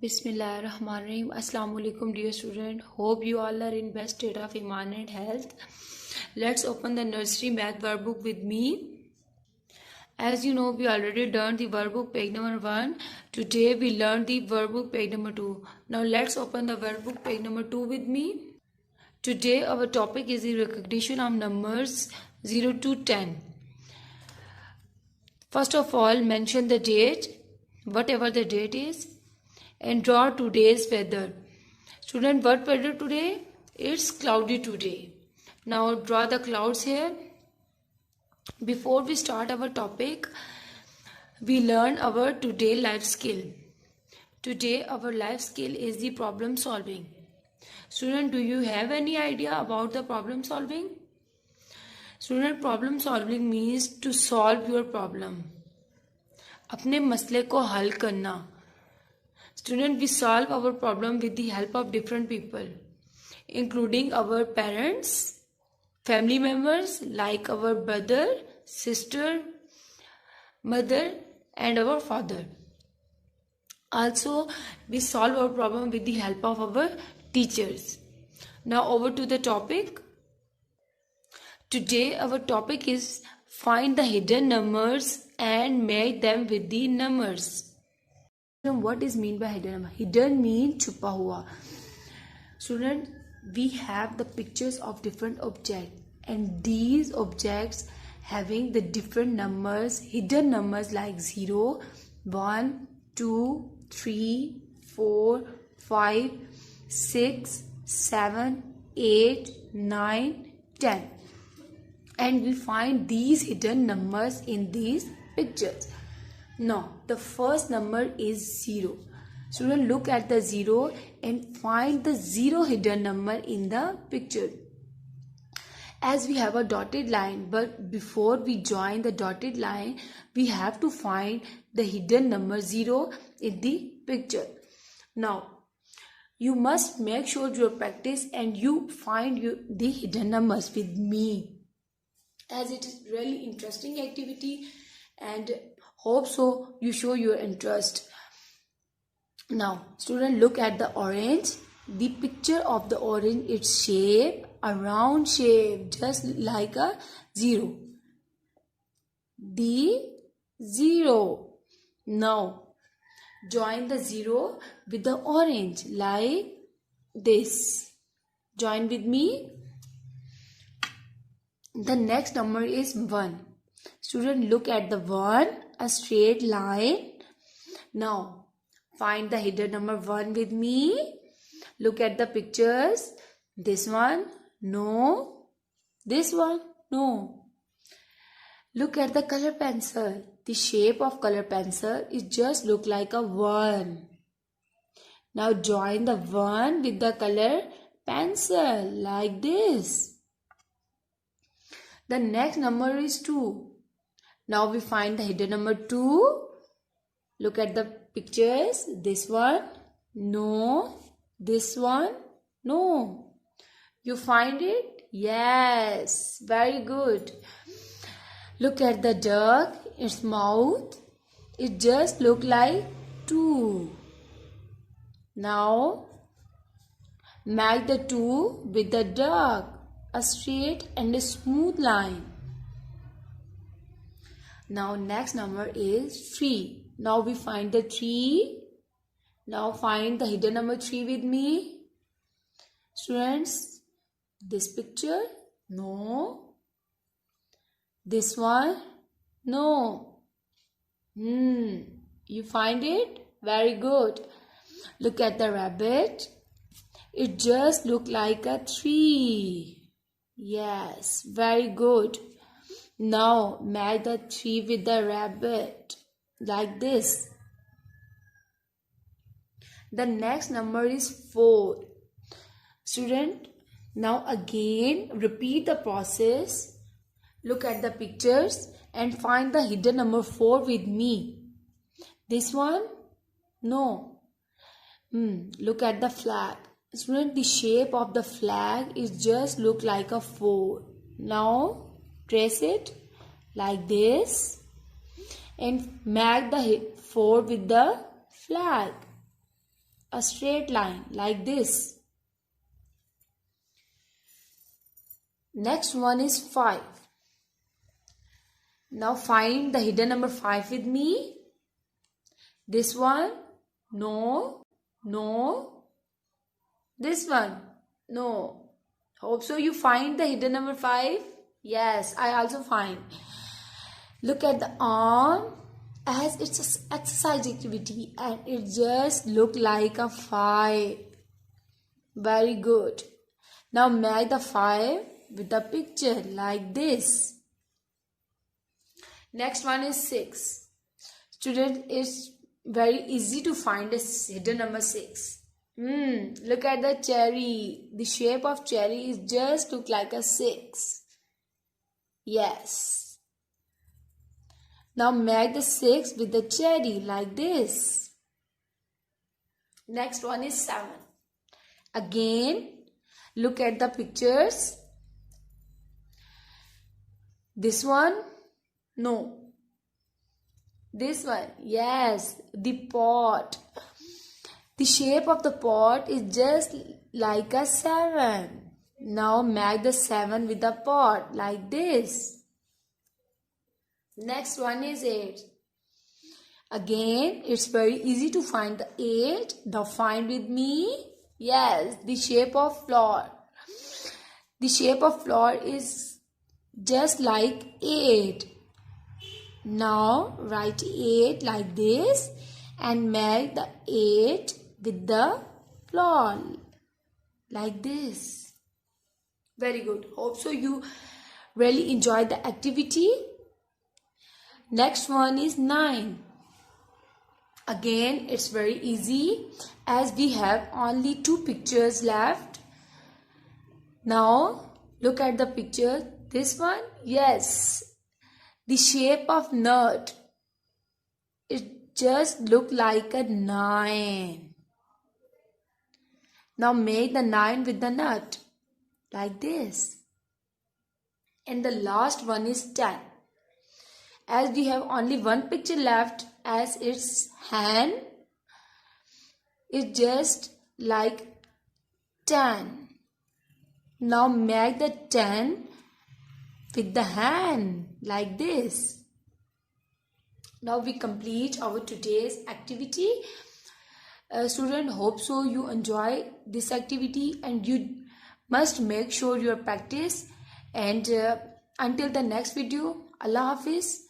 Bismillahirrahmanirrahim. Assalamu alaikum dear student. Hope you all are in best state of iman and health. Let's open the nursery math workbook with me. As you know, we already learned the workbook page number 1. Today we learned the workbook page number 2. Now let's open the workbook page number 2 with me. Today our topic is the recognition of numbers 0 to 10. First of all, mention the date, whatever the date is, and draw today's weather. Student, what weather today? It's cloudy today. Now draw the clouds here. Before we start our topic, we learn our today life skill. Today our life skill is the problem solving. Student, do you have any idea about the problem solving? Student, problem solving means to solve your problem. अपने मसले को हल करना. Student, we solve our problem with the help of different people, including our parents, family members like our brother, sister, mother, and our father. Also, we solve our problem with the help of our teachers. Now over to the topic. Today our topic is find the hidden numbers and match them with the numbers. What is mean by hidden number? Hidden means छुपा हुआ. Student, we have the pictures of different objects, and these objects having the different numbers, hidden numbers like 0, 1, 2, 3, 4, 5, 6, 7, 8, 9, 10. And we find these hidden numbers in these pictures. Now, the first number is 0. Student, look at the 0 and find the 0 hidden number in the picture. As we have a dotted line, but before we join the dotted line, we have to find the hidden number 0 in the picture. Now, you must make sure you practice and you find the hidden numbers with me, as it is really interesting activity, and hope so you show your interest. Now, student, look at the orange. The picture of the orange, its shape, a round shape, just like a 0. The 0. Now, join the 0 with the orange like this. Join with me. The next number is 1. Student, look at the 1, a straight line. Now, find the hidden number 1 with me. Look at the pictures. This one, no. This one, no. Look at the color pencil. The shape of color pencil is just look like a 1. Now, join the 1 with the color pencil like this. The next number is 2. Now we find the hidden number 2. Look at the pictures. This one, no. This one, no. You find it? Yes. Very good. Look at the duck. Its mouth. It just look like 2. Now, match the 2 with the duck. A straight and a smooth line. Now next number is 3. Now we find the 3. Now find the hidden number 3 with me. Students, this picture, no. This one, no. You find it? Very good. Look at the rabbit. It just look like a 3. Yes, very good. Now match the 3 with the rabbit like this. The next number is 4. Student, now again repeat the process. Look at the pictures and find the hidden number 4 with me. This one, no. Look at the flag. Student, the shape of the flag is just look like a 4. Now trace it like this and match the 4 with the flag. a straight line like this. Next one is 5. Now find the hidden number 5 with me. This one, no, no. This one, no. Hope so you find the hidden number 5. Yes, I also find. Look at the arm as it's an exercise activity and it just look like a 5. Very good. Now match the 5 with the picture like this. Next one is 6. Student, it's very easy to find a hidden number 6. Look at the cherry. The shape of cherry is just look like a 6. Yes. Now match the 6 with the cherry like this. Next one is 7. Again, look at the pictures. This one, no. This one, yes, the pot. The shape of the pot is just like a 7. Now match the 7 with the pot like this. Next one is 8. Again, it's very easy to find the 8. Now find with me. Yes, the shape of flower. The shape of flower is just like 8. Now write 8 like this and match the 8 with the flower like this. Very good. Hope so you really enjoyed the activity. Next one is 9. Again, it's very easy as we have only 2 pictures left. Now look at the picture. This one, yes. The shape of nut, it just look like a 9. Now make the 9 with the nut like this. And the last one is 10. As we have only 1 picture left, as its hand is just like 10. Now make the 10 with the hand like this. Now we complete our today's activity. Student, hope so you enjoy this activity and you must make sure you practice. And until the next video, Allah Hafiz.